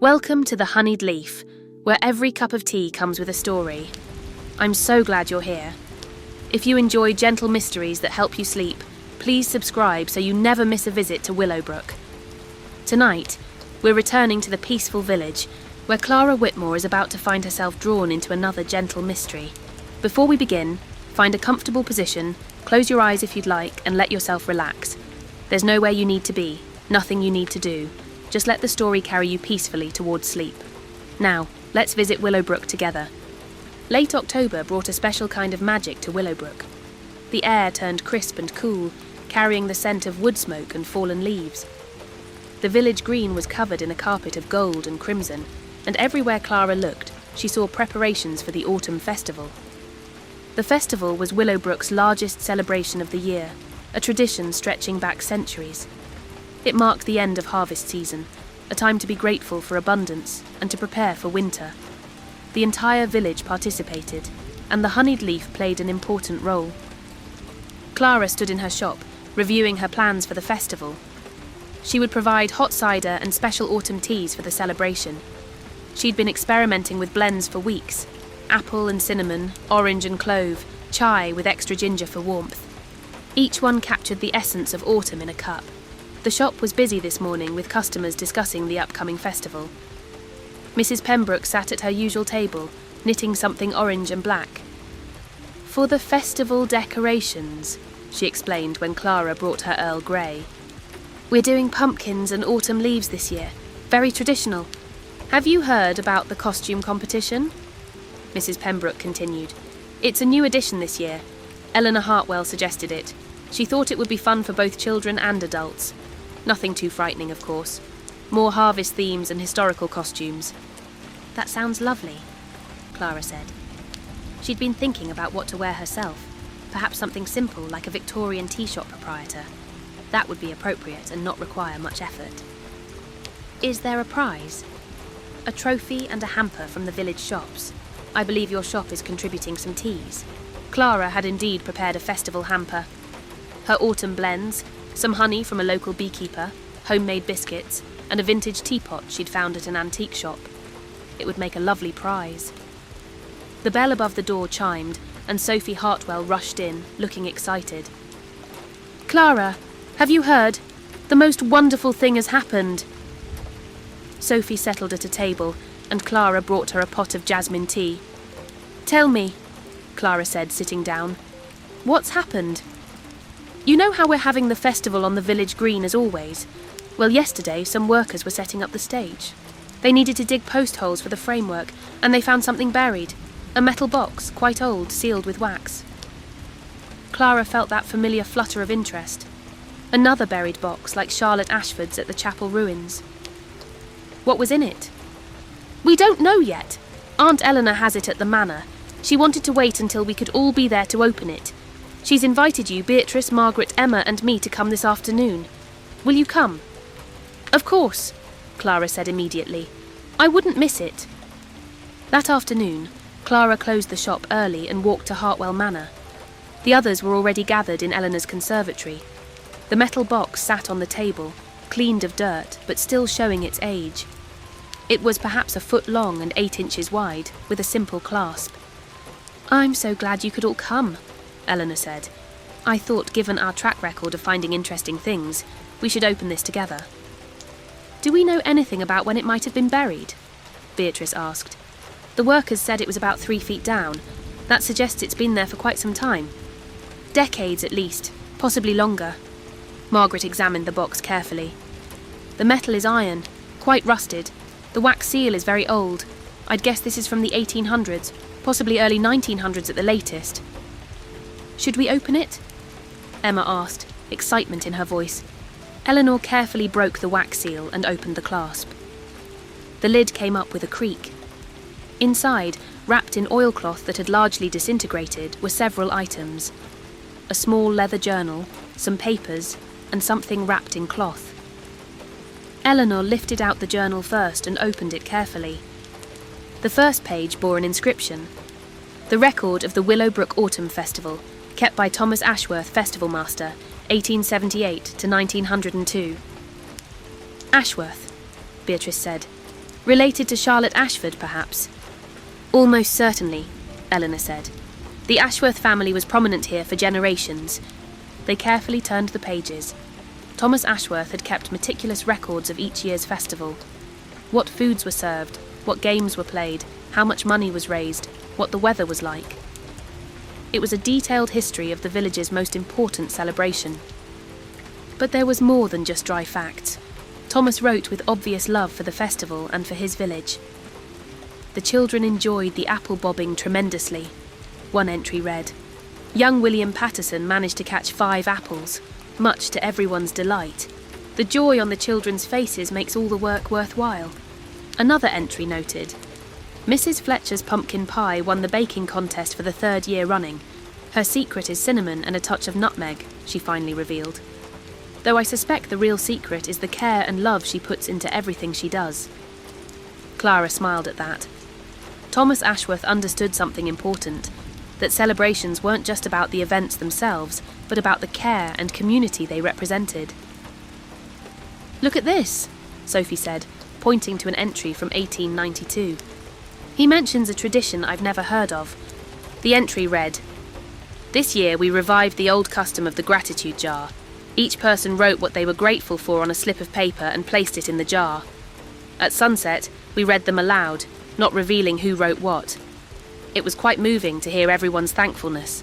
Welcome to the Honeyed Leaf, where every cup of tea comes with a story. I'm so glad you're here. If you enjoy gentle mysteries that help you sleep, please subscribe so you never miss a visit to Willowbrook. Tonight, we're returning to the peaceful village, where Clara Whitmore is about to find herself drawn into another gentle mystery. Before we begin, find a comfortable position, close your eyes if you'd like, and let yourself relax. There's nowhere you need to be, nothing you need to do. Just let the story carry you peacefully towards sleep. Now, let's visit Willowbrook together. Late October brought a special kind of magic to Willowbrook. The air turned crisp and cool, carrying the scent of wood smoke and fallen leaves. The village green was covered in a carpet of gold and crimson, and everywhere Clara looked, she saw preparations for the autumn festival. The festival was Willowbrook's largest celebration of the year, a tradition stretching back centuries. It marked the end of harvest season, a time to be grateful for abundance and to prepare for winter. The entire village participated, and the honeyed leaf played an important role. Clara stood in her shop, reviewing her plans for the festival. She would provide hot cider and special autumn teas for the celebration. She'd been experimenting with blends for weeks: apple and cinnamon, orange and clove, chai with extra ginger for warmth. Each one captured the essence of autumn in a cup. The shop was busy this morning with customers discussing the upcoming festival. Mrs. Pembroke sat at her usual table, knitting something orange and black. "For the festival decorations," she explained when Clara brought her Earl Grey. "We're doing pumpkins and autumn leaves this year. Very traditional. Have you heard about the costume competition?" Mrs. Pembroke continued. "It's a new addition this year. Eleanor Hartwell suggested it. She thought it would be fun for both children and adults. Nothing too frightening, of course. More harvest themes and historical costumes." "That sounds lovely," Clara said. She'd been thinking about what to wear herself. Perhaps something simple like a Victorian tea shop proprietor. That would be appropriate and not require much effort. "Is there a prize?" "A trophy and a hamper from the village shops. I believe your shop is contributing some teas." Clara had indeed prepared a festival hamper. Her autumn blends, some honey from a local beekeeper, homemade biscuits, and a vintage teapot she'd found at an antique shop. It would make a lovely prize. The bell above the door chimed, and Sophie Hartwell rushed in, looking excited. "Clara, have you heard? The most wonderful thing has happened." Sophie settled at a table, and Clara brought her a pot of jasmine tea. "Tell me," Clara said, sitting down. "What's happened? You know how we're having the festival on the village green as always? Well, yesterday some workers were setting up the stage. They needed to dig post holes for the framework, and they found something buried. A metal box, quite old, sealed with wax." Clara felt that familiar flutter of interest. Another buried box, like Charlotte Ashford's at the chapel ruins. "What was in it?" "We don't know yet. Aunt Eleanor has it at the manor. She wanted to wait until we could all be there to open it. She's invited you, Beatrice, Margaret, Emma, and me to come this afternoon. Will you come?" "Of course," Clara said immediately. "I wouldn't miss it." That afternoon, Clara closed the shop early and walked to Hartwell Manor. The others were already gathered in Eleanor's conservatory. The metal box sat on the table, cleaned of dirt, but still showing its age. It was perhaps a foot long and 8 inches wide, with a simple clasp. "I'm so glad you could all come," Eleanor said. "I thought, given our track record of finding interesting things, we should open this together." "Do we know anything about when it might have been buried?" Beatrice asked. "The workers said it was about 3 feet down. That suggests it's been there for quite some time. Decades at least, possibly longer." Margaret examined the box carefully. "The metal is iron, quite rusted. The wax seal is very old. I'd guess this is from the 1800s, possibly early 1900s at the latest." "Should we open it?" Emma asked, excitement in her voice. Eleanor carefully broke the wax seal and opened the clasp. The lid came up with a creak. Inside, wrapped in oilcloth that had largely disintegrated, were several items: a small leather journal, some papers, and something wrapped in cloth. Eleanor lifted out the journal first and opened it carefully. The first page bore an inscription: "The record of the Willowbrook Autumn Festival, kept by Thomas Ashworth, Festival Master, 1878 to 1902. "Ashworth," Beatrice said. Related to Charlotte Ashford, perhaps? Almost certainly, Eleanor said. The Ashworth family was prominent here for generations. They carefully turned the pages. Thomas Ashworth had kept meticulous records of each year's festival. What foods were served, what games were played, how much money was raised, what the weather was like. It was a detailed history of the village's most important celebration. But there was more than just dry facts. Thomas wrote with obvious love for the festival and for his village. The children enjoyed the apple bobbing tremendously. One entry read, "Young William Patterson managed to catch 5 apples, much to everyone's delight. The joy on the children's faces makes all the work worthwhile." Another entry noted, "Mrs. Fletcher's pumpkin pie won the baking contest for the 3rd year running. Her secret is cinnamon and a touch of nutmeg," she finally revealed. "Though I suspect the real secret is the care and love she puts into everything she does." Clara smiled at that. Thomas Ashworth understood something important, that celebrations weren't just about the events themselves, but about the care and community they represented. "Look at this," Sophie said, pointing to an entry from 1892. "He mentions a tradition I've never heard of." The entry read, "This year we revived the old custom of the gratitude jar. Each person wrote what they were grateful for on a slip of paper and placed it in the jar. At sunset, we read them aloud, not revealing who wrote what. It was quite moving to hear everyone's thankfulness.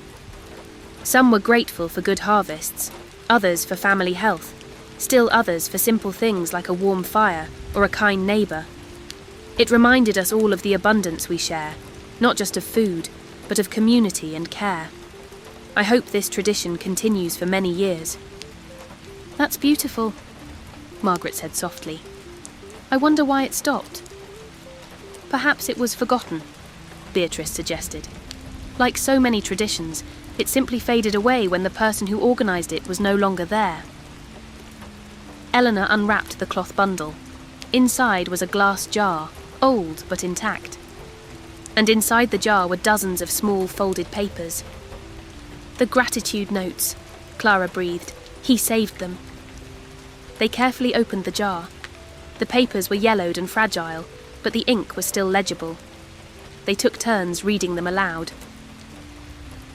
Some were grateful for good harvests, others for family health, still others for simple things like a warm fire or a kind neighbour. It reminded us all of the abundance we share, not just of food, but of community and care. I hope this tradition continues for many years." "That's beautiful," Margaret said softly. "I wonder why it stopped." "Perhaps it was forgotten," Beatrice suggested. "Like so many traditions, it simply faded away when the person who organised it was no longer there." Eleanor unwrapped the cloth bundle. Inside was a glass jar, old but intact. And inside the jar were dozens of small folded papers. "The gratitude notes," Clara breathed. "He saved them." They carefully opened the jar. The papers were yellowed and fragile, but the ink was still legible. They took turns reading them aloud.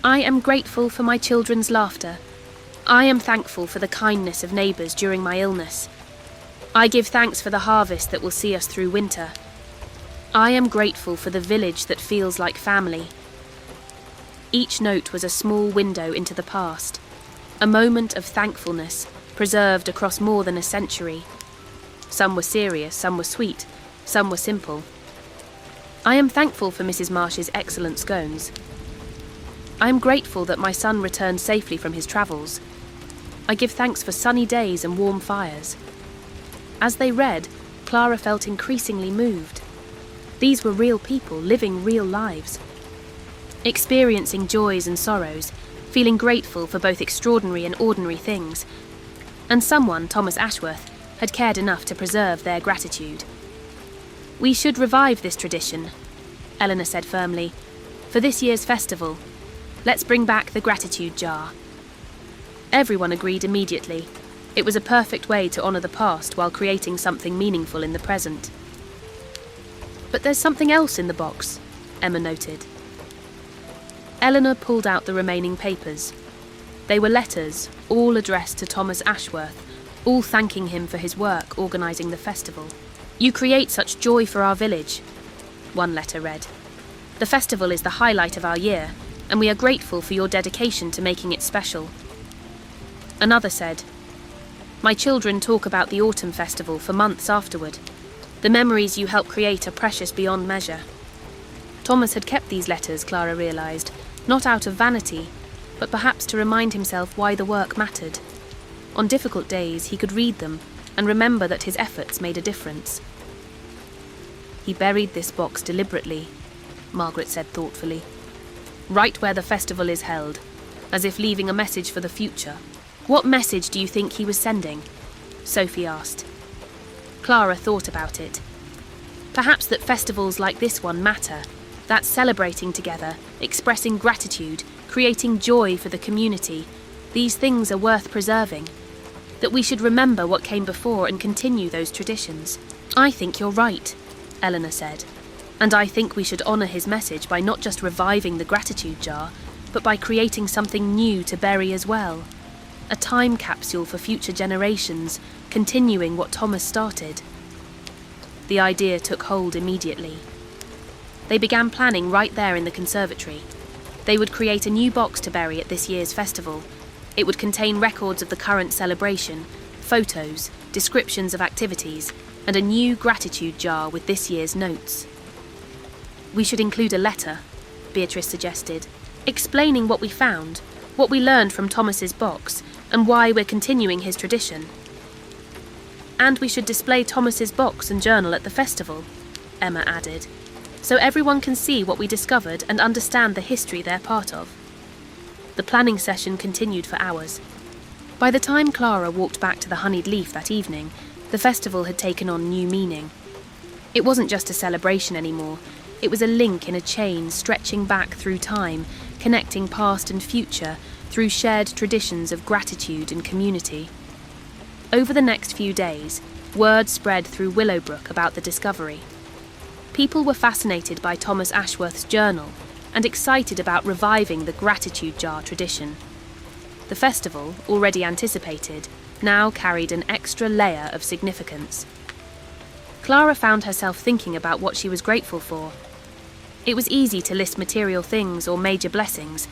"I am grateful for my children's laughter. I am thankful for the kindness of neighbours during my illness. I give thanks for the harvest that will see us through winter. I am grateful for the village that feels like family." Each note was a small window into the past, a moment of thankfulness preserved across more than a century. Some were serious, some were sweet, some were simple. "I am thankful for Mrs. Marsh's excellent scones. I am grateful that my son returned safely from his travels. I give thanks for sunny days and warm fires." As they read, Clara felt increasingly moved. These were real people living real lives, experiencing joys and sorrows, feeling grateful for both extraordinary and ordinary things. And someone, Thomas Ashworth, had cared enough to preserve their gratitude. "We should revive this tradition," Eleanor said firmly. "For this year's festival, let's bring back the gratitude jar." Everyone agreed immediately. It was a perfect way to honour the past while creating something meaningful in the present. "But there's something else in the box," Emma noted. Eleanor pulled out the remaining papers. They were letters, all addressed to Thomas Ashworth, all thanking him for his work organising the festival. "You create such joy for our village," one letter read. "The festival is the highlight of our year, and we are grateful for your dedication to making it special." Another said, "My children talk about the autumn festival for months afterward. The memories you help create are precious beyond measure." Thomas had kept these letters, Clara realised, not out of vanity, but perhaps to remind himself why the work mattered. On difficult days, he could read them and remember that his efforts made a difference. "He buried this box deliberately," Margaret said thoughtfully. "Right where the festival is held, as if leaving a message for the future." "What message do you think he was sending?" Sophie asked. Clara thought about it. Perhaps that festivals like this one matter, that celebrating together, expressing gratitude, creating joy for the community, these things are worth preserving. That we should remember what came before and continue those traditions. "I think you're right," Eleanor said, "and I think we should honour his message by not just reviving the gratitude jar, but by creating something new to bury as well. A time capsule for future generations, continuing what Thomas started." The idea took hold immediately. They began planning right there in the conservatory. They would create a new box to bury at this year's festival. It would contain records of the current celebration, photos, descriptions of activities, and a new gratitude jar with this year's notes. "We should include a letter," Beatrice suggested, "explaining what we found, what we learned from Thomas's box, and why we're continuing his tradition." "And we should display Thomas's box and journal at the festival," Emma added, "so everyone can see what we discovered and understand the history they're part of." The planning session continued for hours. By the time Clara walked back to the honeyed leaf that evening, the festival had taken on new meaning. It wasn't just a celebration anymore. It was a link in a chain stretching back through time, connecting past and future through shared traditions of gratitude and community. Over the next few days, word spread through Willowbrook about the discovery. People were fascinated by Thomas Ashworth's journal and excited about reviving the gratitude jar tradition. The festival, already anticipated, now carried an extra layer of significance. Clara found herself thinking about what she was grateful for. It was easy to list material things or major blessings,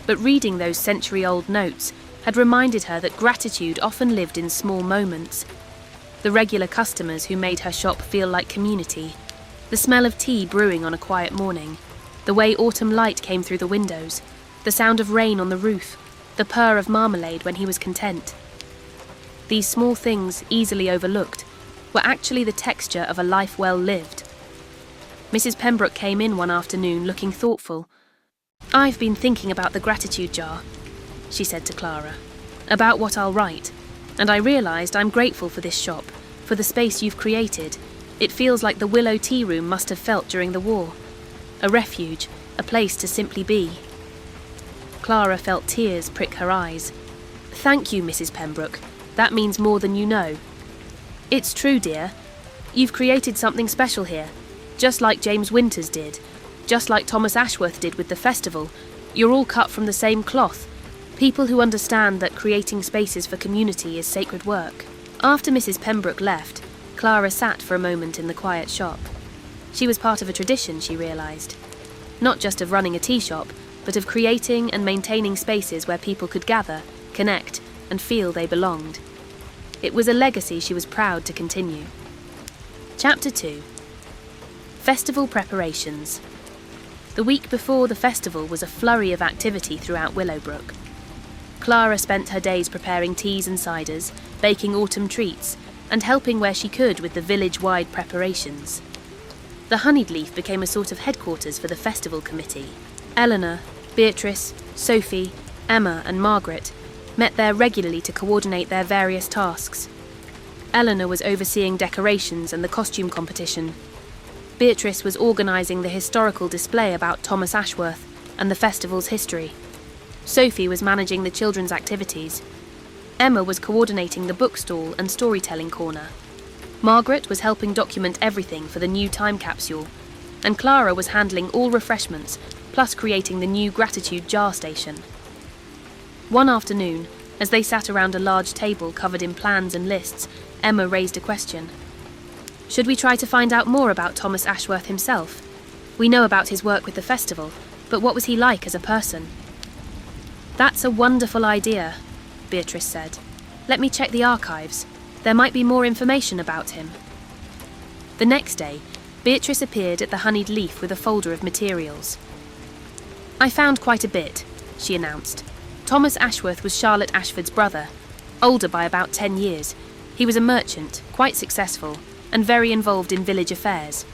but reading those century-old notes had reminded her that gratitude often lived in small moments. The regular customers who made her shop feel like community, the smell of tea brewing on a quiet morning, the way autumn light came through the windows, the sound of rain on the roof, the purr of marmalade when he was content. These small things, easily overlooked, were actually the texture of a life well lived. Mrs. Pembroke came in one afternoon looking thoughtful. "I've been thinking about the gratitude jar," she said to Clara, "about what I'll write, and I realised I'm grateful for this shop, for the space you've created. It feels like the Willow Tea Room must have felt during the war. A refuge, a place to simply be." Clara felt tears prick her eyes. "Thank you, Mrs. Pembroke. That means more than you know." "It's true, dear. You've created something special here, just like James Winters did, just like Thomas Ashworth did with the festival. You're all cut from the same cloth, people who understand that creating spaces for community is sacred work." After Mrs. Pembroke left, Clara sat for a moment in the quiet shop. She was part of a tradition, she realised. Not just of running a tea shop, but of creating and maintaining spaces where people could gather, connect, and feel they belonged. It was a legacy she was proud to continue. Chapter 2. Festival Preparations. The week before the festival was a flurry of activity throughout Willowbrook. Clara spent her days preparing teas and ciders, baking autumn treats, and helping where she could with the village-wide preparations. The honeyed leaf became a sort of headquarters for the festival committee. Eleanor, Beatrice, Sophie, Emma and Margaret met there regularly to coordinate their various tasks. Eleanor was overseeing decorations and the costume competition. Beatrice was organising the historical display about Thomas Ashworth and the festival's history. Sophie was managing the children's activities. Emma was coordinating the bookstall and storytelling corner. Margaret was helping document everything for the new time capsule, and Clara was handling all refreshments, plus creating the new gratitude jar station. One afternoon, as they sat around a large table covered in plans and lists, Emma raised a question. "Should we try to find out more about Thomas Ashworth himself? We know about his work with the festival, but what was he like as a person?" "That's a wonderful idea," Beatrice said. "Let me check the archives. There might be more information about him." The next day, Beatrice appeared at the honeyed leaf with a folder of materials. "I found quite a bit," she announced. "Thomas Ashworth was Charlotte Ashford's brother, older by about 10 years. He was a merchant, quite successful, and very involved in village affairs.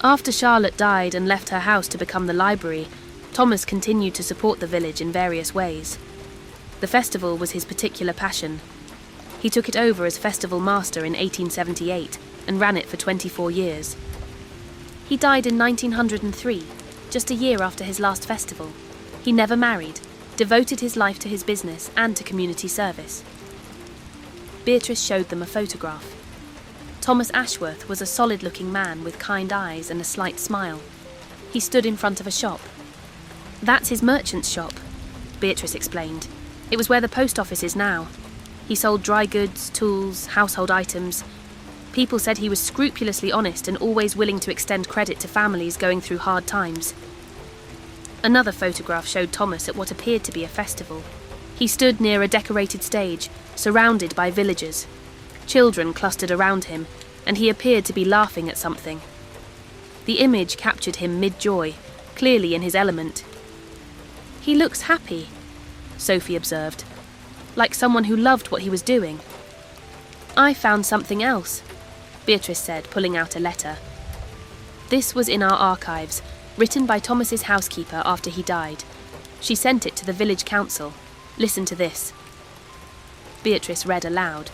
After Charlotte died and left her house to become the library, Thomas continued to support the village in various ways. The festival was his particular passion. He took it over as festival master in 1878 and ran it for 24 years. He died in 1903, just a year after his last festival. He never married, devoted his life to his business and to community service." Beatrice showed them a photograph. Thomas Ashworth was a solid-looking man with kind eyes and a slight smile. He stood in front of a shop. "That's his merchant's shop," Beatrice explained. "It was where the post office is now. He sold dry goods, tools, household items. People said he was scrupulously honest and always willing to extend credit to families going through hard times." Another photograph showed Thomas at what appeared to be a festival. He stood near a decorated stage, surrounded by villagers. Children clustered around him, and he appeared to be laughing at something. The image captured him mid-joy, clearly in his element. "He looks happy," Sophie observed, "like someone who loved what he was doing." "I found something else," Beatrice said, pulling out a letter. This was in our archives, written by Thomas's housekeeper after he died. She sent it to the village council. Listen to this. Beatrice read aloud.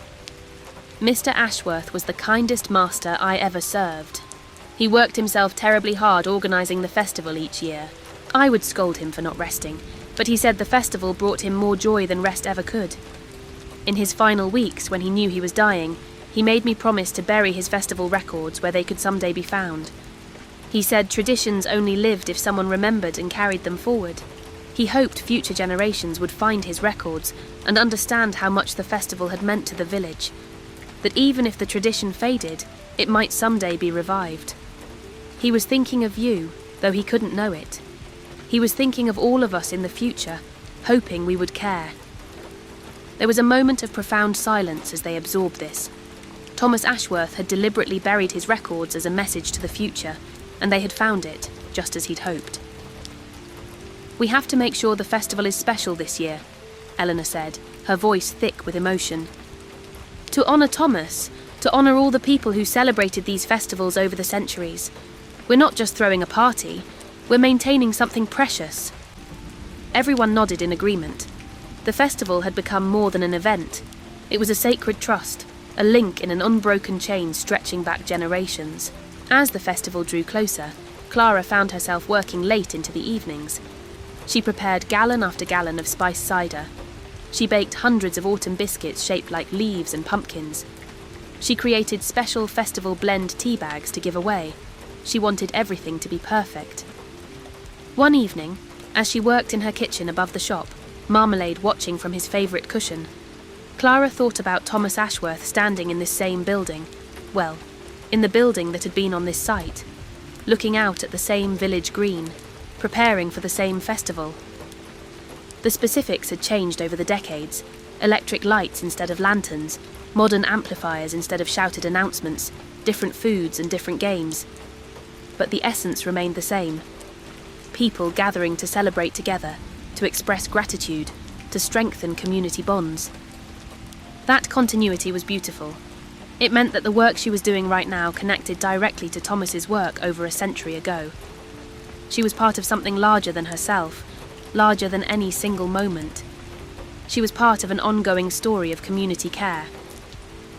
"Mr. Ashworth was the kindest master I ever served. He worked himself terribly hard organising the festival each year. I would scold him for not resting, but he said the festival brought him more joy than rest ever could. In his final weeks, when he knew he was dying, he made me promise to bury his festival records where they could someday be found. He said traditions only lived if someone remembered and carried them forward. He hoped future generations would find his records and understand how much the festival had meant to the village. That even if the tradition faded, it might someday be revived. He was thinking of you, though he couldn't know it. He was thinking of all of us in the future, hoping we would care." There was a moment of profound silence as they absorbed this. Thomas Ashworth had deliberately buried his records as a message to the future, and they had found it, just as he'd hoped. "We have to make sure the festival is special this year," Eleanor said, her voice thick with emotion. "To honour Thomas, to honour all the people who celebrated these festivals over the centuries. We're not just throwing a party, we're maintaining something precious." Everyone nodded in agreement. The festival had become more than an event. It was a sacred trust, a link in an unbroken chain stretching back generations. As the festival drew closer, Clara found herself working late into the evenings. She prepared gallon after gallon of spiced cider. She baked hundreds of autumn biscuits shaped like leaves and pumpkins. She created special festival blend tea bags to give away. She wanted everything to be perfect. One evening, as she worked in her kitchen above the shop, Marmalade watching from his favourite cushion, Clara thought about Thomas Ashworth standing in this same building, well, in the building that had been on this site, looking out at the same village green, preparing for the same festival. The specifics had changed over the decades: electric lights instead of lanterns, modern amplifiers instead of shouted announcements, different foods and different games. But the essence remained the same. People gathering to celebrate together, to express gratitude, to strengthen community bonds. That continuity was beautiful. It meant that the work she was doing right now connected directly to Thomas's work over a century ago. She was part of something larger than herself, larger than any single moment. She was part of an ongoing story of community care.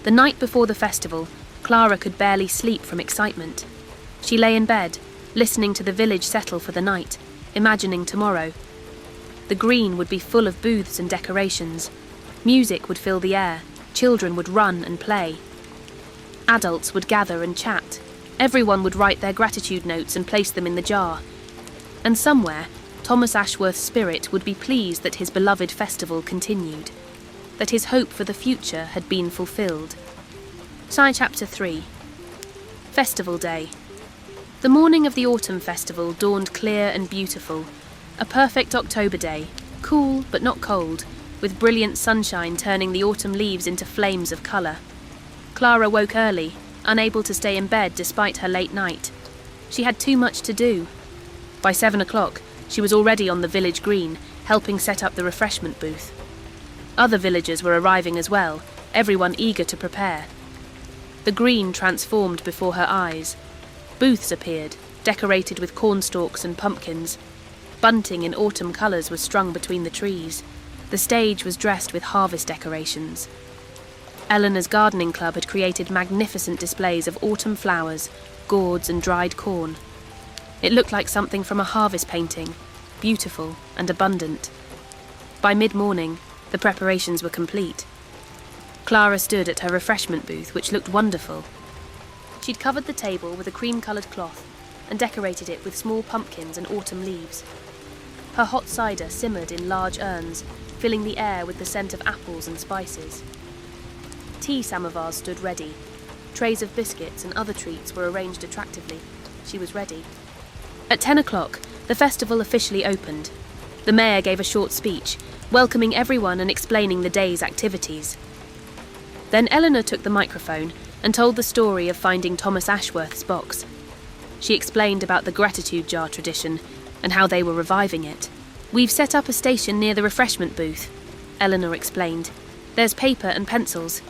The night before the festival, Clara could barely sleep from excitement. She lay in bed, listening to the village settle for the night, imagining tomorrow. The green would be full of booths and decorations. Music would fill the air. Children would run and play. Adults would gather and chat. Everyone would write their gratitude notes and place them in the jar. And somewhere, Thomas Ashworth's spirit would be pleased that his beloved festival continued, that his hope for the future had been fulfilled. Chapter 3. Festival Day. The morning of the autumn festival dawned clear and beautiful. A perfect October day, cool but not cold, with brilliant sunshine turning the autumn leaves into flames of colour. Clara woke early, unable to stay in bed despite her late night. She had too much to do. By 7 o'clock, she was already on the village green, helping set up the refreshment booth. Other villagers were arriving as well, everyone eager to prepare. The green transformed before her eyes. Booths appeared, decorated with cornstalks and pumpkins. Bunting in autumn colours was strung between the trees. The stage was dressed with harvest decorations. Eleanor's gardening club had created magnificent displays of autumn flowers, gourds and dried corn. It looked like something from a harvest painting, beautiful and abundant. By mid-morning, the preparations were complete. Clara stood at her refreshment booth, which looked wonderful. She'd covered the table with a cream-coloured cloth and decorated it with small pumpkins and autumn leaves. Her hot cider simmered in large urns, filling the air with the scent of apples and spices. Tea samovars stood ready. Trays of biscuits and other treats were arranged attractively. She was ready. At 10 o'clock, the festival officially opened. The mayor gave a short speech, welcoming everyone and explaining the day's activities. Then Eleanor took the microphone and told the story of finding Thomas Ashworth's box. She explained about the gratitude jar tradition and how they were reviving it. "We've set up a station near the refreshment booth," Eleanor explained. "There's paper and pencils.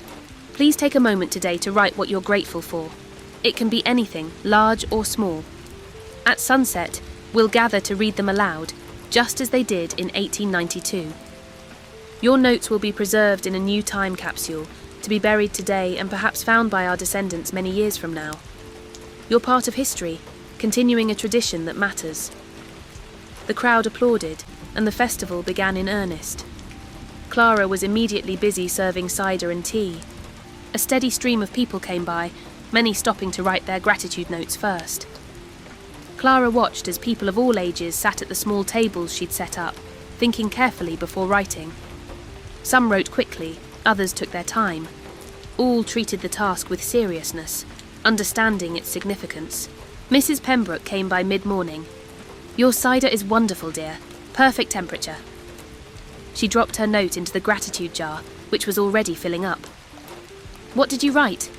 Please take a moment today to write what you're grateful for. It can be anything, large or small. At sunset, we'll gather to read them aloud, just as they did in 1892. Your notes will be preserved in a new time capsule, to be buried today and perhaps found by our descendants many years from now. You're part of history, continuing a tradition that matters." The crowd applauded, and the festival began in earnest. Clara was immediately busy serving cider and tea. A steady stream of people came by, many stopping to write their gratitude notes first. Clara watched as people of all ages sat at the small tables she'd set up, thinking carefully before writing. Some wrote quickly, others took their time. All treated the task with seriousness, understanding its significance. Mrs. Pembroke came by mid-morning. "Your cider is wonderful, dear. Perfect temperature." She dropped her note into the gratitude jar, which was already filling up. "What did you write?"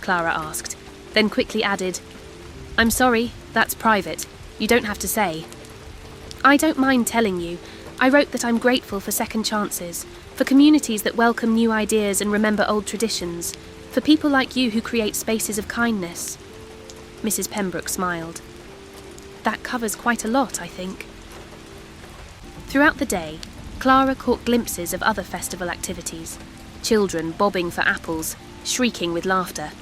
Clara asked, then quickly added, "I'm sorry, that's private. You don't have to say." "I don't mind telling you. I wrote that I'm grateful for second chances, for communities that welcome new ideas and remember old traditions, for people like you who create spaces of kindness." Mrs. Pembroke smiled. "That covers quite a lot, I think." Throughout the day, Clara caught glimpses of other festival activities. Children bobbing for apples, shrieking with laughter.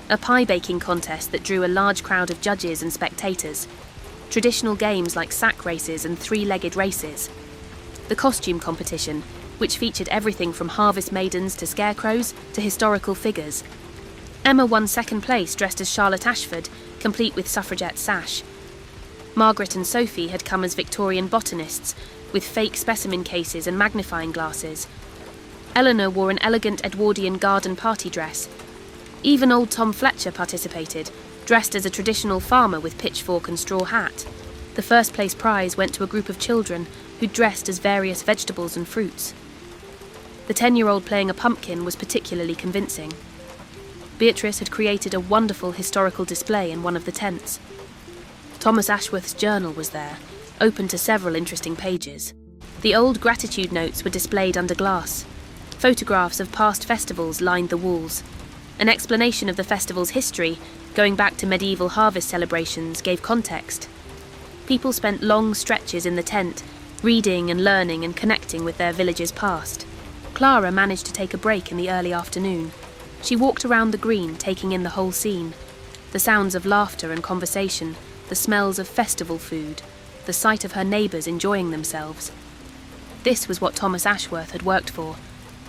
A pie-baking contest that drew a large crowd of judges and spectators. Traditional games like sack races and three-legged races. The costume competition, which featured everything from harvest maidens to scarecrows to historical figures. Emma won second place dressed as Charlotte Ashford, complete with suffragette sash. Margaret and Sophie had come as Victorian botanists, with fake specimen cases and magnifying glasses. Eleanor wore an elegant Edwardian garden party dress. Even old Tom Fletcher participated, dressed as a traditional farmer with pitchfork and straw hat. The first place prize went to a group of children who dressed as various vegetables and fruits. The 10-year-old playing a pumpkin was particularly convincing. Beatrice had created a wonderful historical display in one of the tents. Thomas Ashworth's journal was there, open to several interesting pages. The old gratitude notes were displayed under glass. Photographs of past festivals lined the walls. An explanation of the festival's history, going back to medieval harvest celebrations, gave context. People spent long stretches in the tent, reading and learning and connecting with their village's past. Clara managed to take a break in the early afternoon. She walked around the green, taking in the whole scene. The sounds of laughter and conversation, the smells of festival food, the sight of her neighbours enjoying themselves. This was what Thomas Ashworth had worked for.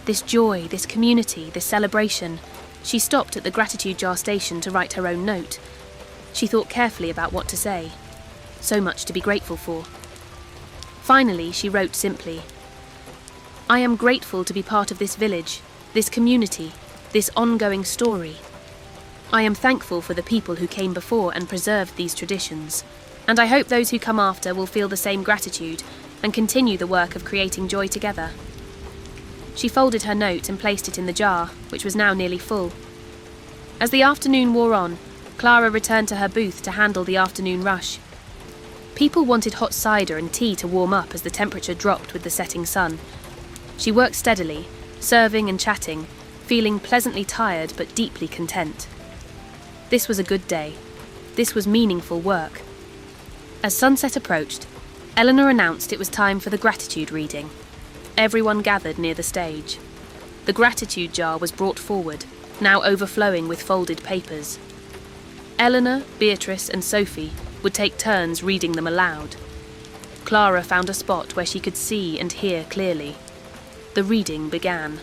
This joy, this community, this celebration. She stopped at the gratitude jar station to write her own note. She thought carefully about what to say. So much to be grateful for. Finally, she wrote simply, "I am grateful to be part of this village, this community, this ongoing story. I am thankful for the people who came before and preserved these traditions, and I hope those who come after will feel the same gratitude and continue the work of creating joy together." She folded her note and placed it in the jar, which was now nearly full. As the afternoon wore on, Clara returned to her booth to handle the afternoon rush. People wanted hot cider and tea to warm up as the temperature dropped with the setting sun. She worked steadily, serving and chatting, feeling pleasantly tired but deeply content. This was a good day. This was meaningful work. As sunset approached, Eleanor announced it was time for the gratitude reading. Everyone gathered near the stage. The gratitude jar was brought forward, now overflowing with folded papers. Eleanor, Beatrice and Sophie would take turns reading them aloud. Clara found a spot where she could see and hear clearly. The reading began.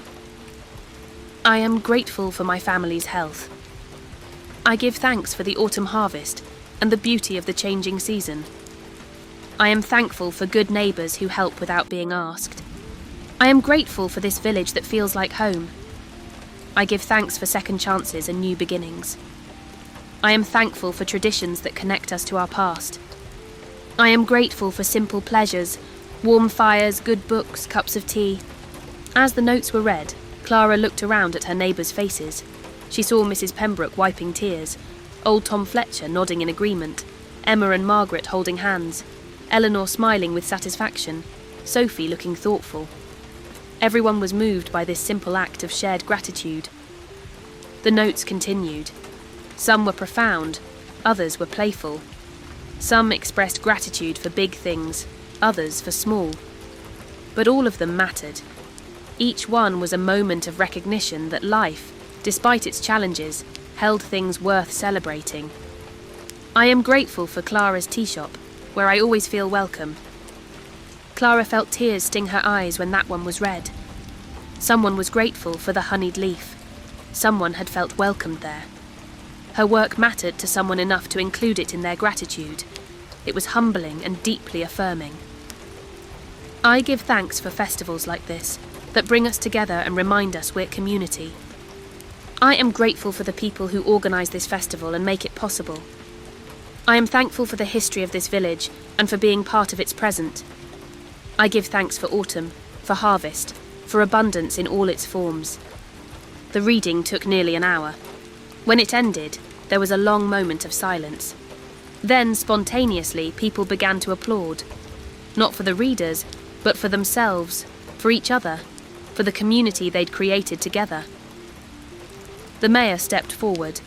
"I am grateful for my family's health. I give thanks for the autumn harvest and the beauty of the changing season. I am thankful for good neighbours who help without being asked. I am grateful for this village that feels like home. I give thanks for second chances and new beginnings. I am thankful for traditions that connect us to our past. I am grateful for simple pleasures, warm fires, good books, cups of tea. As the notes were read, Clara looked around at her neighbours' faces. She saw Mrs. Pembroke wiping tears, old Tom Fletcher nodding in agreement, Emma and Margaret holding hands, Eleanor smiling with satisfaction, Sophie looking thoughtful. Everyone was moved by this simple act of shared gratitude. The notes continued. Some were profound, others were playful. Some expressed gratitude for big things, others for small. But all of them mattered. Each one was a moment of recognition that life, despite its challenges, held things worth celebrating. I am grateful for Clara's tea shop, where I always feel welcome. Clara felt tears sting her eyes when that one was read. Someone was grateful for the honeyed leaf. Someone had felt welcomed there. Her work mattered to someone enough to include it in their gratitude. It was humbling and deeply affirming. I give thanks for festivals like this, that bring us together and remind us we're community. I am grateful for the people who organise this festival and make it possible. I am thankful for the history of this village and for being part of its present. I give thanks for autumn, for harvest, for abundance in all its forms. The reading took nearly an hour. When it ended, there was a long moment of silence. Then, spontaneously, people began to applaud. Not for the readers, but for themselves, for each other, for the community they'd created together. The mayor stepped forward.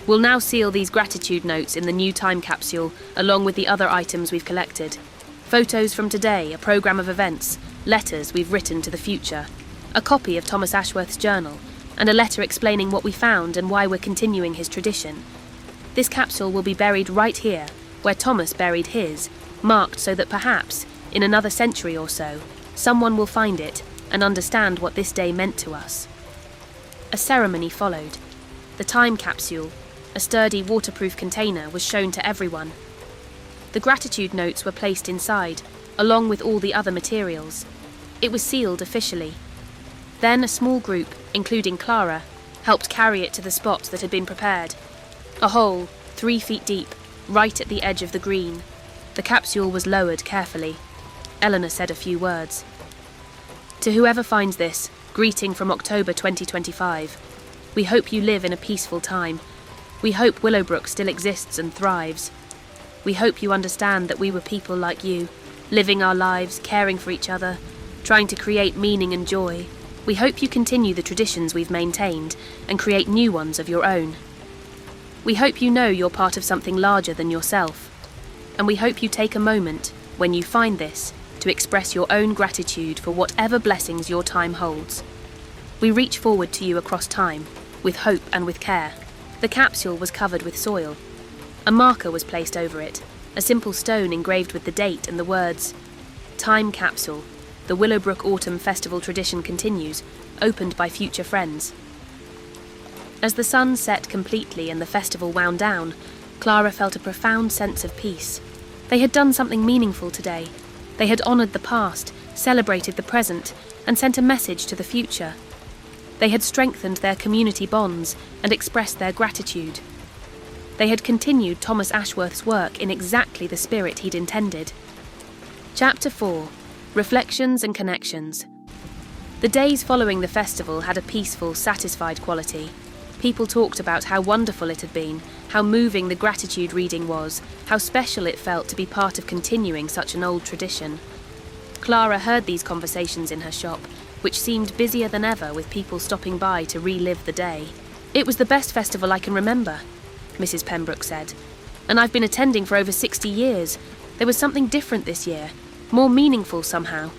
We'll now seal these gratitude notes in the new time capsule, along with the other items we've collected. Photos from today, a programme of events, letters we've written to the future, a copy of Thomas Ashworth's journal, and a letter explaining what we found and why we're continuing his tradition. This capsule will be buried right here, where Thomas buried his, marked so that perhaps, in another century or so, someone will find it and understand what this day meant to us. A ceremony followed. The time capsule, a sturdy waterproof container, was shown to everyone. The gratitude notes were placed inside, along with all the other materials. It was sealed officially. Then a small group, including Clara, helped carry it to the spot that had been prepared. A hole, 3 feet deep, right at the edge of the green. The capsule was lowered carefully. Eleanor said a few words. To whoever finds this, greeting from October 2025. We hope you live in a peaceful time. We hope Willowbrook still exists and thrives. We hope you understand that we were people like you, living our lives, caring for each other, trying to create meaning and joy. We hope you continue the traditions we've maintained and create new ones of your own. We hope you know you're part of something larger than yourself. And we hope you take a moment, when you find this, to express your own gratitude for whatever blessings your time holds. We reach forward to you across time, with hope and with care. The capsule was covered with soil. A marker was placed over it, a simple stone engraved with the date and the words, Time Capsule, the Willowbrook Autumn Festival tradition continues, opened by future friends. As the sun set completely and the festival wound down, Clara felt a profound sense of peace. They had done something meaningful today. They had honoured the past, celebrated the present, and sent a message to the future. They had strengthened their community bonds and expressed their gratitude. They had continued Thomas Ashworth's work in exactly the spirit he'd intended. Chapter 4. Reflections and Connections. The days following the festival had a peaceful, satisfied quality. People talked about how wonderful it had been, how moving the gratitude reading was, how special it felt to be part of continuing such an old tradition. Clara heard these conversations in her shop, which seemed busier than ever with people stopping by to relive the day. It was the best festival I can remember, Mrs. Pembroke said, and I've been attending for over 60 years. There was something different this year, more meaningful somehow.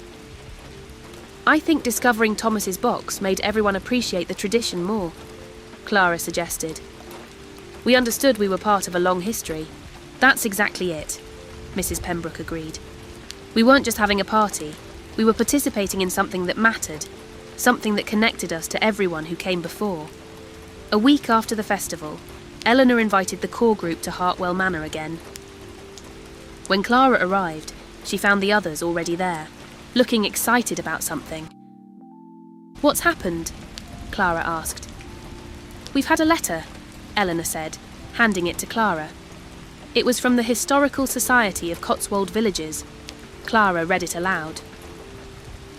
I think discovering Thomas's box made everyone appreciate the tradition more, Clara suggested. We understood we were part of a long history. That's exactly it, Mrs. Pembroke agreed. We weren't just having a party, we were participating in something that mattered, something that connected us to everyone who came before. A week after the festival, Eleanor invited the core group to Hartwell Manor again. When Clara arrived, she found the others already there, looking excited about something. "What's happened?" Clara asked. "We've had a letter," Eleanor said, handing it to Clara. It was from the Historical Society of Cotswold Villages. Clara read it aloud.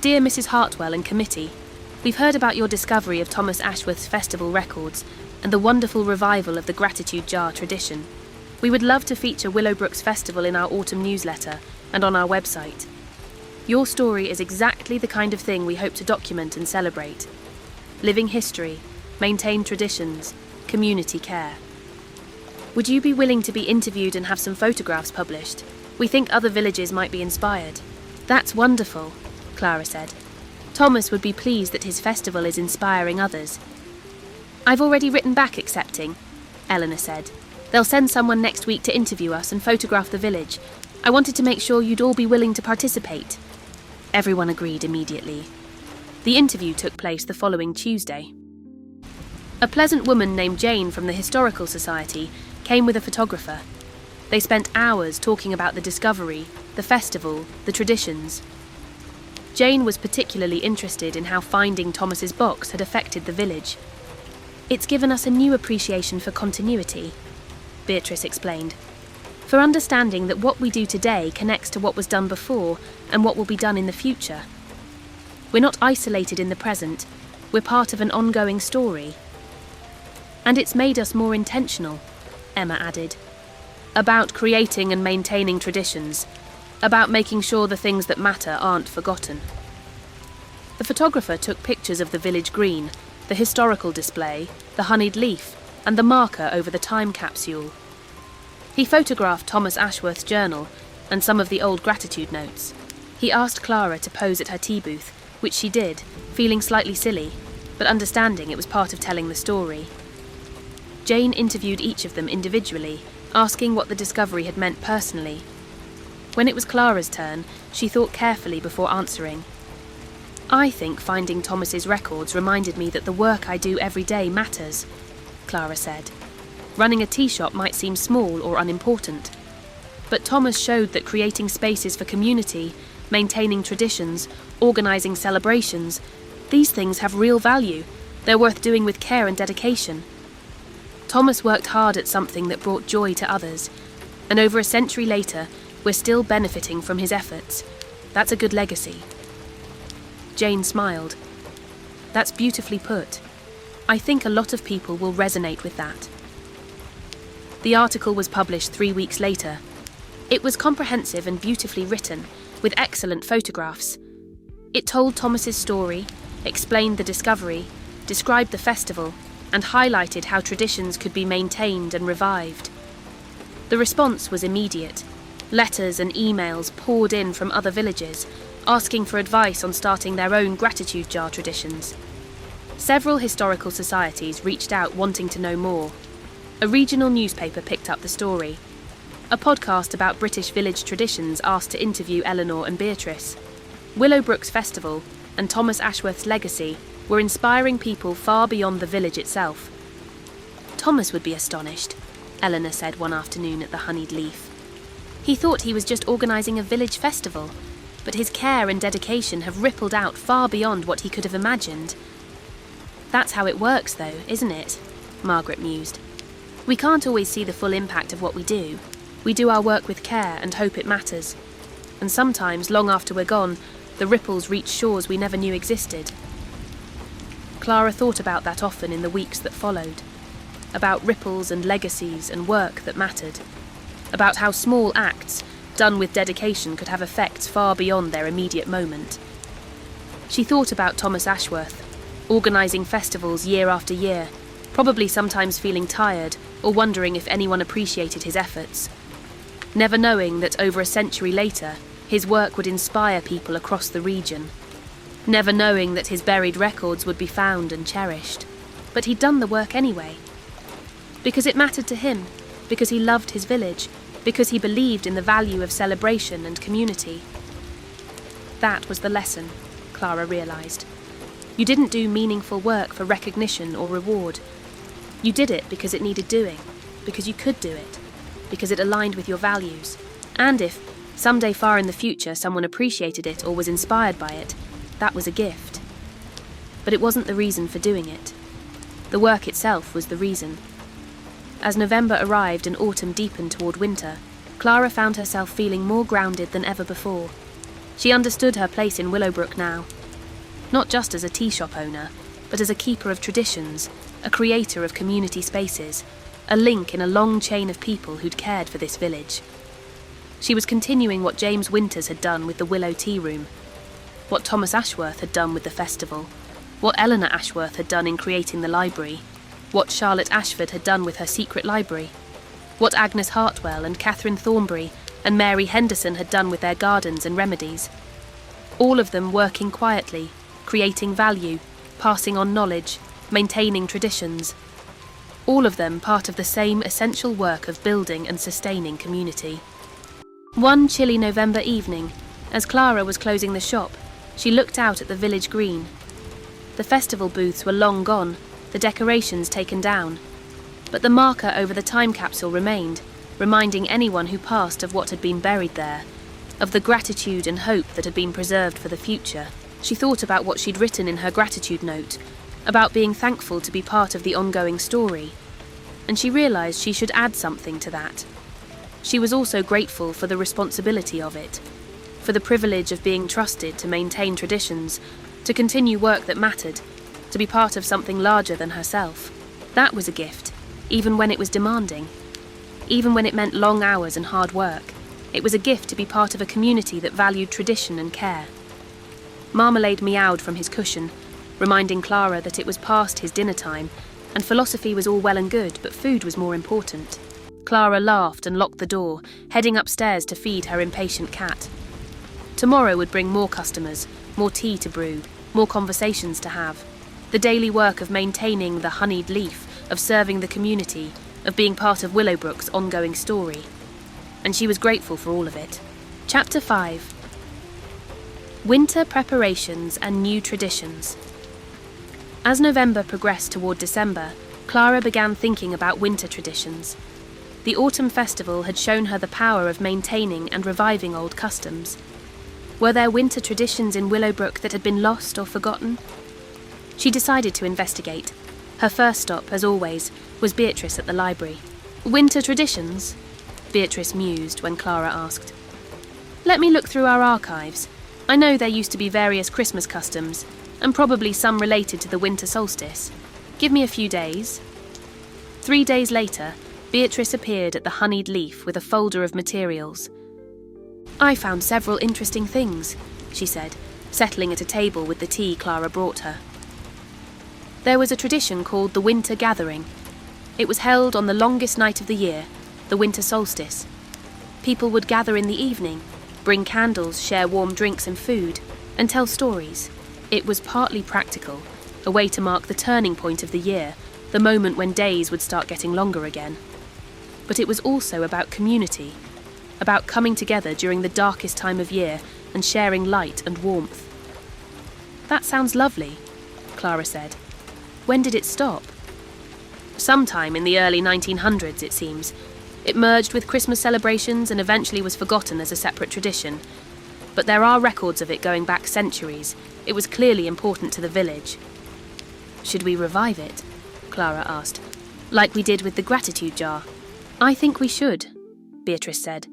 "Dear Mrs. Hartwell and Committee, we've heard about your discovery of Thomas Ashworth's festival records and the wonderful revival of the gratitude jar tradition. We would love to feature Willowbrook's festival in our autumn newsletter and on our website. Your story is exactly the kind of thing we hope to document and celebrate. Living history, maintain traditions, community care. Would you be willing to be interviewed and have some photographs published? We think other villages might be inspired." "That's wonderful," Clara said. "Thomas would be pleased that his festival is inspiring others." "I've already written back accepting," Eleanor said. "They'll send someone next week to interview us and photograph the village. I wanted to make sure you'd all be willing to participate." Everyone agreed immediately. The interview took place the following Tuesday. A pleasant woman named Jane from the Historical Society came with a photographer. They spent hours talking about the discovery, the festival, the traditions. Jane was particularly interested in how finding Thomas's box had affected the village. "It's given us a new appreciation for continuity," Beatrice explained. "For understanding that what we do today connects to what was done before and what will be done in the future. We're not isolated in the present, we're part of an ongoing story. And it's made us more intentional," Emma added. "About creating and maintaining traditions, about making sure the things that matter aren't forgotten." The photographer took pictures of the village green, the historical display, the honeyed leaf, and the marker over the time capsule. He photographed Thomas Ashworth's journal and some of the old gratitude notes. He asked Clara to pose at her tea booth, which she did, feeling slightly silly, but understanding it was part of telling the story. Jane interviewed each of them individually, asking what the discovery had meant personally. When it was Clara's turn, she thought carefully before answering. "I think finding Thomas's records reminded me that the work I do every day matters," Clara said. "Running a tea shop might seem small or unimportant. But Thomas showed that creating spaces for community, maintaining traditions, organising celebrations, these things have real value. They're worth doing with care and dedication. Thomas worked hard at something that brought joy to others, and over a century later, we're still benefiting from his efforts. That's a good legacy." Jane smiled. "That's beautifully put. I think a lot of people will resonate with that." The article was published 3 weeks later. It was comprehensive and beautifully written, with excellent photographs. It told Thomas's story, explained the discovery, described the festival, and highlighted how traditions could be maintained and revived. The response was immediate. Letters and emails poured in from other villages, asking for advice on starting their own gratitude jar traditions. Several historical societies reached out wanting to know more. A regional newspaper picked up the story. A podcast about British village traditions asked to interview Eleanor and Beatrice. Willowbrook's festival and Thomas Ashworth's legacy were inspiring people far beyond the village itself. "Thomas would be astonished," Eleanor said one afternoon at the honeyed leaf. "He thought he was just organising a village festival, but his care and dedication have rippled out far beyond what he could have imagined." "That's how it works, though, isn't it?" Margaret mused. "We can't always see the full impact of what we do. We do our work with care and hope it matters. And sometimes, long after we're gone, the ripples reach shores we never knew existed." Clara thought about that often in the weeks that followed. About ripples and legacies and work that mattered. About how small acts, done with dedication, could have effects far beyond their immediate moment. She thought about Thomas Ashworth, organising festivals year after year, probably sometimes feeling tired or wondering if anyone appreciated his efforts. Never knowing that over a century later, his work would inspire people across the region. Never knowing that his buried records would be found and cherished. But he'd done the work anyway. Because it mattered to him, because he loved his village, because he believed in the value of celebration and community. That was the lesson, Clara realised. You didn't do meaningful work for recognition or reward. You did it because it needed doing, because you could do it, because it aligned with your values. And if, someday far in the future, someone appreciated it or was inspired by it, that was a gift. But it wasn't the reason for doing it. The work itself was the reason. As November arrived and autumn deepened toward winter, Clara found herself feeling more grounded than ever before. She understood her place in Willowbrook now. Not just as a tea shop owner, but as a keeper of traditions, a creator of community spaces, a link in a long chain of people who'd cared for this village. She was continuing what James Winters had done with the Willow Tea Room, what Thomas Ashworth had done with the festival, what Eleanor Ashworth had done in creating the library, what Charlotte Ashford had done with her secret library, what Agnes Hartwell and Catherine Thornbury and Mary Henderson had done with their gardens and remedies. All of them working quietly, creating value, passing on knowledge, maintaining traditions. All of them part of the same essential work of building and sustaining community. One chilly November evening, as Clara was closing the shop, she looked out at the village green. The festival booths were long gone, the decorations taken down, but the marker over the time capsule remained, reminding anyone who passed of what had been buried there, of the gratitude and hope that had been preserved for the future. She thought about what she'd written in her gratitude note, about being thankful to be part of the ongoing story, and she realised she should add something to that. She was also grateful for the responsibility of it, for the privilege of being trusted to maintain traditions, to continue work that mattered, to be part of something larger than herself. That was a gift, even when it was demanding, even when it meant long hours and hard work. It was a gift to be part of a community that valued tradition and care. Marmalade meowed from his cushion, reminding Clara that it was past his dinner time, and philosophy was all well and good, but food was more important. Clara laughed and locked the door, heading upstairs to feed her impatient cat. Tomorrow would bring more customers, more tea to brew, more conversations to have. The daily work of maintaining the honeyed leaf, of serving the community, of being part of Willowbrook's ongoing story. And she was grateful for all of it. Chapter 5. Winter preparations and new traditions. As November progressed toward December, Clara began thinking about winter traditions. The autumn festival had shown her the power of maintaining and reviving old customs. Were there winter traditions in Willowbrook that had been lost or forgotten? She decided to investigate. Her first stop, as always, was Beatrice at the library. Winter traditions? Beatrice mused when Clara asked. Let me look through our archives. I know there used to be various Christmas customs, and probably some related to the winter solstice. Give me a few days. 3 days later, Beatrice appeared at the honeyed leaf with a folder of materials. I found several interesting things, she said, settling at a table with the tea Clara brought her. There was a tradition called the Winter Gathering. It was held on the longest night of the year, the winter solstice. People would gather in the evening, bring candles, share warm drinks and food, and tell stories. It was partly practical, a way to mark the turning point of the year, the moment when days would start getting longer again. But it was also about community, about coming together during the darkest time of year and sharing light and warmth. That sounds lovely, Clara said. When did it stop? Sometime in the early 1900s, it seems. It merged with Christmas celebrations and eventually was forgotten as a separate tradition. But there are records of it going back centuries. It was clearly important to the village. Should we revive it? Clara asked. Like we did with the gratitude jar. I think we should, Beatrice said,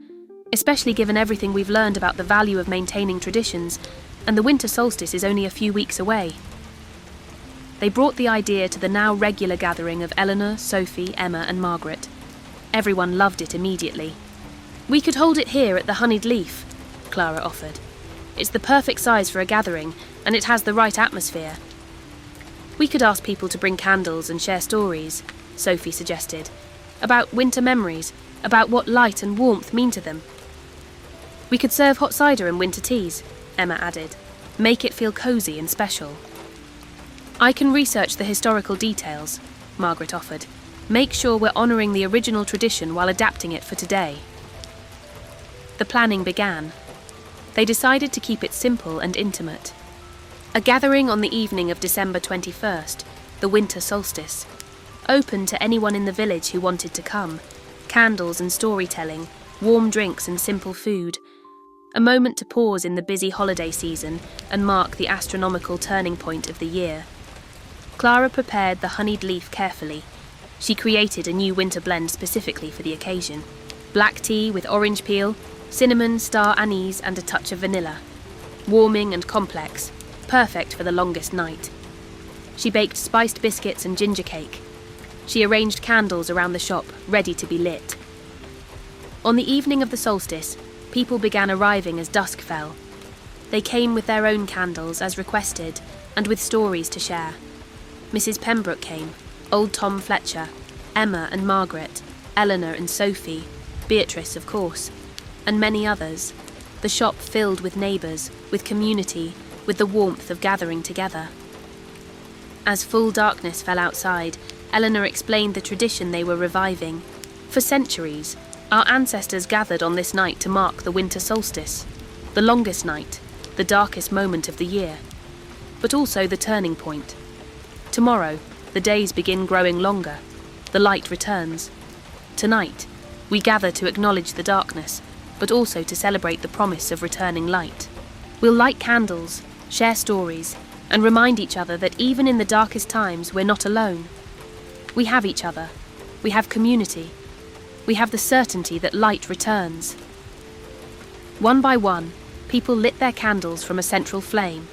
especially given everything we've learned about the value of maintaining traditions, and the winter solstice is only a few weeks away. They brought the idea to the now regular gathering of Eleanor, Sophie, Emma and Margaret. Everyone loved it immediately. We could hold it here at the honeyed leaf, Clara offered. It's the perfect size for a gathering, and it has the right atmosphere. We could ask people to bring candles and share stories, Sophie suggested, about winter memories, about what light and warmth mean to them. We could serve hot cider and winter teas, Emma added. Make it feel cosy and special. I can research the historical details, Margaret offered. Make sure we're honouring the original tradition while adapting it for today. The planning began. They decided to keep it simple and intimate. A gathering on the evening of December 21st, the winter solstice. open to anyone in the village who wanted to come. Candles and storytelling, warm drinks and simple food. A moment to pause in the busy holiday season and mark the astronomical turning point of the year. Clara prepared the honeyed leaf carefully. She created a new winter blend specifically for the occasion. Black tea with orange peel, cinnamon, star anise and a touch of vanilla. Warming and complex, perfect for the longest night. She baked spiced biscuits and ginger cake. She arranged candles around the shop, ready to be lit. On the evening of the solstice, people began arriving as dusk fell. They came with their own candles as requested, and with stories to share. Mrs. Pembroke came, old Tom Fletcher, Emma and Margaret, Eleanor and Sophie, Beatrice of course, and many others. The shop filled with neighbours, with community, with the warmth of gathering together. As full darkness fell outside, Eleanor explained the tradition they were reviving. For centuries, our ancestors gathered on this night to mark the winter solstice, the longest night, the darkest moment of the year, but also the turning point. Tomorrow, the days begin growing longer, the light returns. Tonight, we gather to acknowledge the darkness, but also to celebrate the promise of returning light. We'll light candles, share stories, and remind each other that even in the darkest times, we're not alone. We have each other. We have community. We have the certainty that light returns. One by one, people lit their candles from a central flame.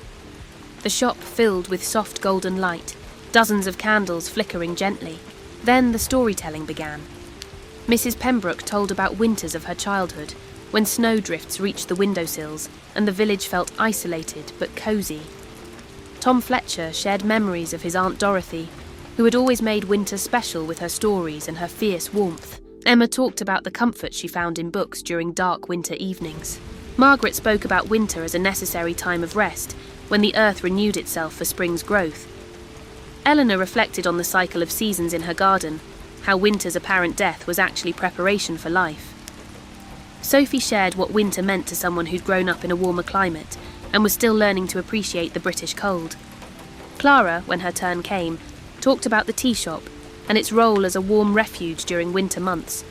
The shop filled with soft golden light, dozens of candles flickering gently. Then the storytelling began. Mrs. Pembroke told about winters of her childhood, when snowdrifts reached the windowsills and the village felt isolated but cosy. Tom Fletcher shared memories of his Aunt Dorothy, who had always made winter special with her stories and her fierce warmth. Emma talked about the comfort she found in books during dark winter evenings. Margaret spoke about winter as a necessary time of rest, when the earth renewed itself for spring's growth. Eleanor reflected on the cycle of seasons in her garden, how winter's apparent death was actually preparation for life. Sophie shared what winter meant to someone who'd grown up in a warmer climate and was still learning to appreciate the British cold. Clara, when her turn came, talked about the tea shop and its role as a warm refuge during winter months,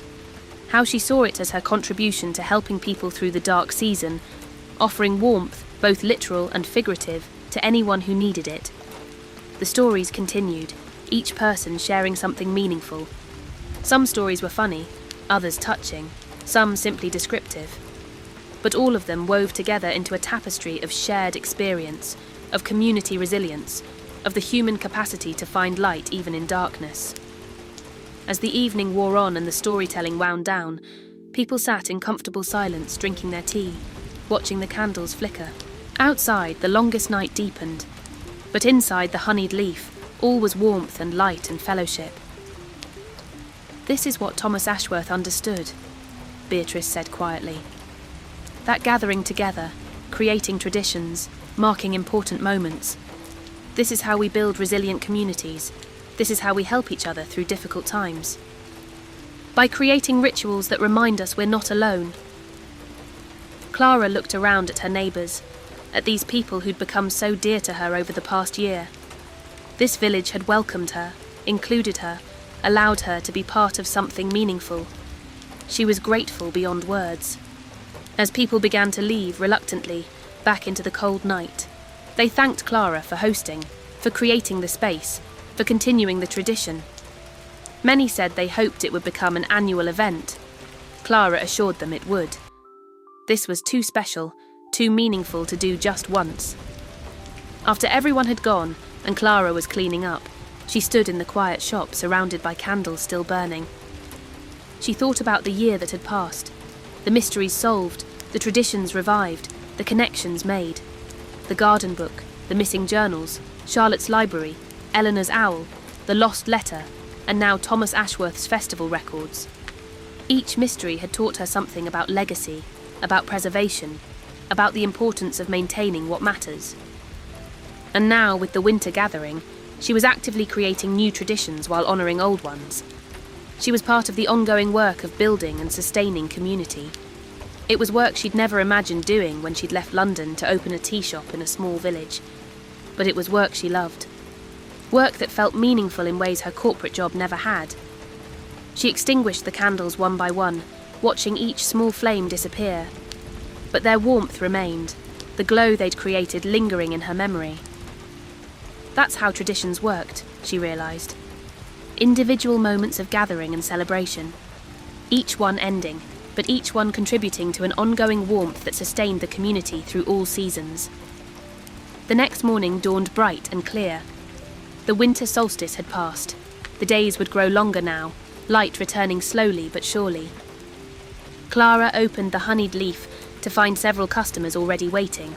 how she saw it as her contribution to helping people through the dark season, offering warmth, both literal and figurative, to anyone who needed it. The stories continued, each person sharing something meaningful. Some stories were funny, others touching, some simply descriptive. But all of them wove together into a tapestry of shared experience, of community resilience, of the human capacity to find light even in darkness. As the evening wore on and the storytelling wound down, people sat in comfortable silence drinking their tea, watching the candles flicker. Outside, the longest night deepened, but inside the honeyed leaf, all was warmth and light and fellowship. "This is what Thomas Ashworth understood," Beatrice said quietly. "That gathering together, creating traditions, marking important moments. This is how we build resilient communities. This is how we help each other through difficult times. By creating rituals that remind us we're not alone." Clara looked around at her neighbours, at these people who'd become so dear to her over the past year. This village had welcomed her, included her, allowed her to be part of something meaningful. She was grateful beyond words. As people began to leave reluctantly, back into the cold night, they thanked Clara for hosting, for creating the space, for continuing the tradition. Many said they hoped it would become an annual event. Clara assured them it would. This was too special, too meaningful to do just once. After everyone had gone and Clara was cleaning up, she stood in the quiet shop surrounded by candles still burning. She thought about the year that had passed, the mysteries solved, the traditions revived, the connections made. The garden book, the missing journals, Charlotte's library, Eleanor's owl, the lost letter, and now Thomas Ashworth's festival records. Each mystery had taught her something about legacy, about preservation, about the importance of maintaining what matters. And now, with the winter gathering, she was actively creating new traditions while honouring old ones. She was part of the ongoing work of building and sustaining community. It was work she'd never imagined doing when she'd left London to open a tea shop in a small village. But it was work she loved. work that felt meaningful in ways her corporate job never had. She extinguished the candles one by one, watching each small flame disappear. But their warmth remained, the glow they'd created lingering in her memory. That's how traditions worked, she realised. Individual moments of gathering and celebration. Each one ending, but each one contributing to an ongoing warmth that sustained the community through all seasons. The next morning dawned bright and clear. The winter solstice had passed. The days would grow longer now, light returning slowly but surely. Clara opened the honeyed leaf to find several customers already waiting.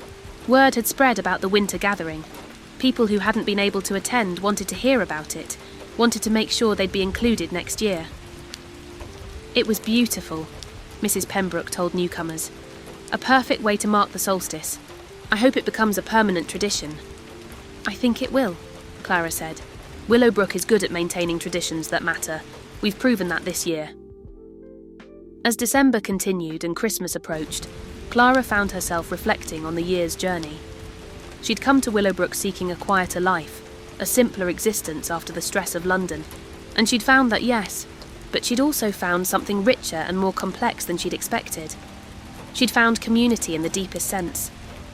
Word had spread about the winter gathering. People who hadn't been able to attend wanted to hear about it, wanted to make sure they'd be included next year. It was beautiful, Mrs. Pembroke told newcomers. A perfect way to mark the solstice. I hope it becomes a permanent tradition. I think it will, Clara said. Willowbrook is good at maintaining traditions that matter. We've proven that this year. As December continued and Christmas approached, Clara found herself reflecting on the year's journey. She'd come to Willowbrook seeking a quieter life, a simpler existence after the stress of London, and she'd found that, yes, but she'd also found something richer and more complex than she'd expected. She'd found community in the deepest sense,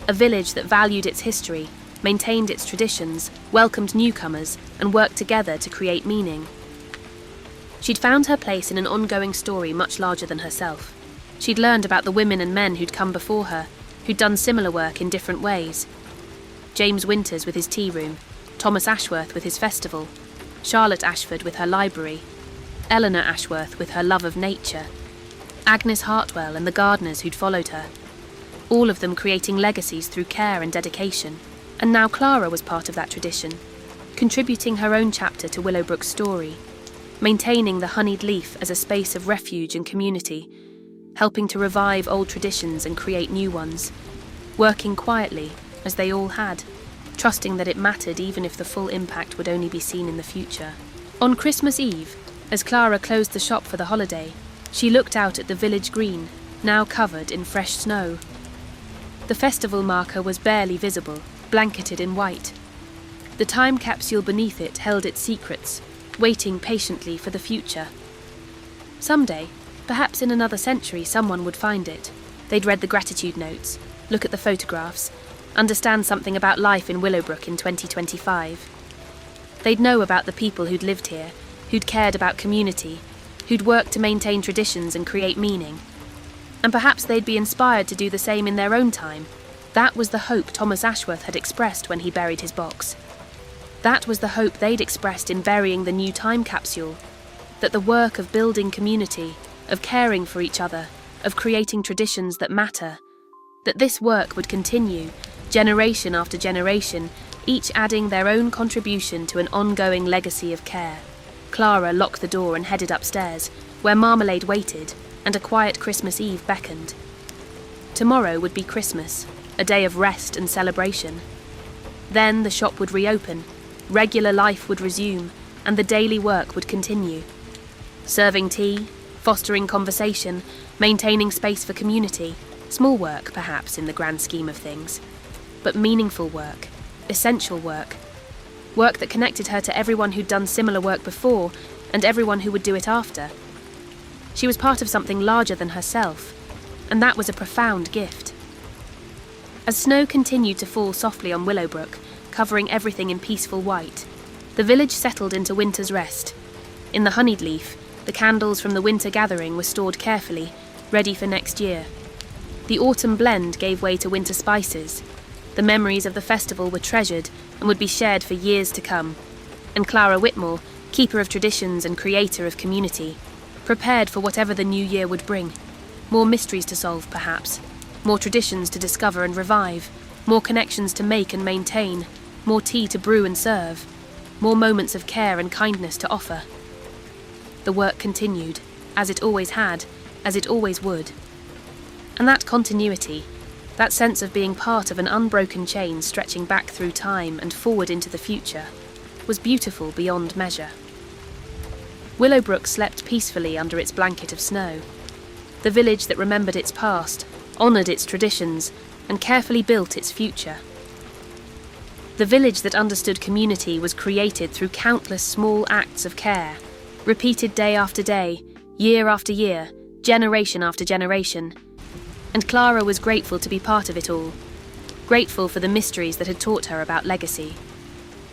a village that valued its history, maintained its traditions, welcomed newcomers, and worked together to create meaning. She'd found her place in an ongoing story much larger than herself. She'd learned about the women and men who'd come before her, who'd done similar work in different ways. James Winters with his tea room, Thomas Ashworth with his festival, Charlotte Ashford with her library, Eleanor Ashworth with her love of nature, Agnes Hartwell and the gardeners who'd followed her, all of them creating legacies through care and dedication. And now Clara was part of that tradition, contributing her own chapter to Willowbrook's story, maintaining the honeyed leaf as a space of refuge and community, helping to revive old traditions and create new ones, working quietly, as they all had, trusting that it mattered even if the full impact would only be seen in the future. On Christmas Eve, as Clara closed the shop for the holiday, she looked out at the village green, now covered in fresh snow. The festival marker was barely visible, blanketed in white. The time capsule beneath it held its secrets, waiting patiently for the future. Someday, perhaps in another century, someone would find it. They'd read the gratitude notes, look at the photographs, understand something about life in Willowbrook in 2025. They'd know about the people who'd lived here, who'd cared about community, who'd worked to maintain traditions and create meaning. And perhaps they'd be inspired to do the same in their own time. That was the hope Thomas Ashworth had expressed when he buried his box. That was the hope they'd expressed in burying the new time capsule, that the work of building community, of caring for each other, of creating traditions that matter, that this work would continue, generation after generation, each adding their own contribution to an ongoing legacy of care. Clara locked the door and headed upstairs, where Marmalade waited, and a quiet Christmas Eve beckoned. Tomorrow would be Christmas, a day of rest and celebration. Then the shop would reopen, regular life would resume, and the daily work would continue. Serving tea, fostering conversation, maintaining space for community, small work perhaps in the grand scheme of things, but meaningful work, essential work, work that connected her to everyone who'd done similar work before and everyone who would do it after. She was part of something larger than herself, and that was a profound gift. As snow continued to fall softly on Willowbrook, covering everything in peaceful white, the village settled into winter's rest. In the honeyed leaf, the candles from the winter gathering were stored carefully, ready for next year. The autumn blend gave way to winter spices. The memories of the festival were treasured and would be shared for years to come. And Clara Whitmore, keeper of traditions and creator of community, prepared for whatever the new year would bring. More mysteries to solve, perhaps. More traditions to discover and revive. More connections to make and maintain. More tea to brew and serve. More moments of care and kindness to offer. The work continued, as it always had, as it always would. And that continuity, that sense of being part of an unbroken chain stretching back through time and forward into the future, was beautiful beyond measure. Willowbrook slept peacefully under its blanket of snow. The village that remembered its past, honoured its traditions, and carefully built its future. The village that understood community was created through countless small acts of care, repeated day after day, year after year, generation after generation. And Clara was grateful to be part of it all. Grateful for the mysteries that had taught her about legacy.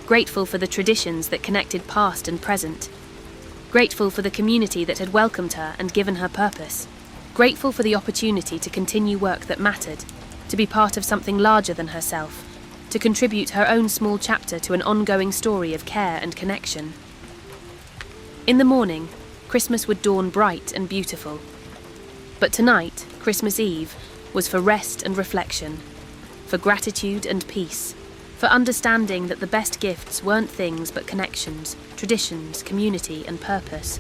Grateful for the traditions that connected past and present. Grateful for the community that had welcomed her and given her purpose. Grateful for the opportunity to continue work that mattered, to be part of something larger than herself, to contribute her own small chapter to an ongoing story of care and connection. In the morning, Christmas would dawn bright and beautiful. But tonight, Christmas Eve, was for rest and reflection, for gratitude and peace, for understanding that the best gifts weren't things but connections, traditions, community and purpose.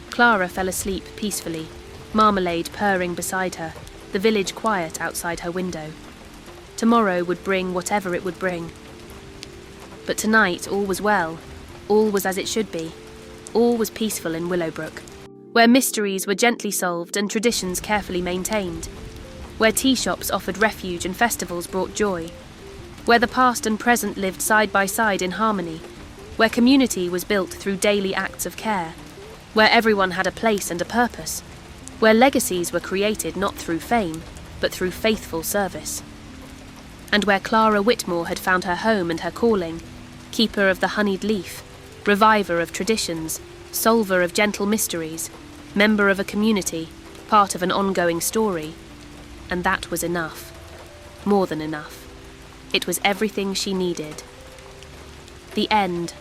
Clara fell asleep peacefully, Marmalade purring beside her, the village quiet outside her window. Tomorrow would bring whatever it would bring. But tonight all was well, all was as it should be, all was peaceful in Willowbrook, where mysteries were gently solved and traditions carefully maintained, where tea shops offered refuge and festivals brought joy, where the past and present lived side by side in harmony, where community was built through daily acts of care, where everyone had a place and a purpose, where legacies were created not through fame, but through faithful service, and where Clara Whitmore had found her home and her calling, keeper of the honeyed leaf, reviver of traditions, solver of gentle mysteries, member of a community, part of an ongoing story. And that was enough. More than enough. It was everything she needed. The end.